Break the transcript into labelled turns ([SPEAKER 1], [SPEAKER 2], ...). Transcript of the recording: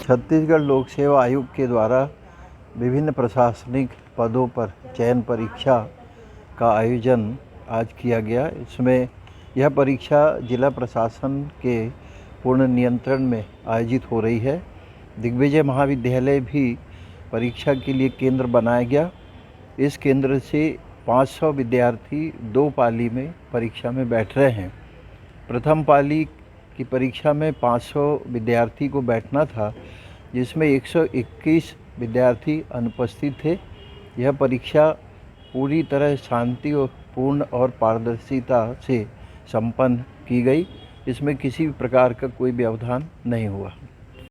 [SPEAKER 1] छत्तीसगढ़ लोक सेवा आयोग के द्वारा विभिन्न प्रशासनिक पदों पर चयन परीक्षा का आयोजन आज किया गया। इसमें यह परीक्षा जिला प्रशासन के पूर्ण नियंत्रण में आयोजित हो रही है। दिग्विजय महाविद्यालय भी परीक्षा के लिए केंद्र बनाया गया। इस केंद्र से 500 विद्यार्थी 2 पाली में परीक्षा में बैठ रहे हैं। प्रथम पाली की परीक्षा में 500 विद्यार्थी को बैठना था, जिसमें 121 विद्यार्थी अनुपस्थित थे। यह परीक्षा पूरी तरह शांतिपूर्ण और पारदर्शिता से संपन्न की गई। इसमें किसी भी प्रकार का कोई व्यवधान नहीं हुआ।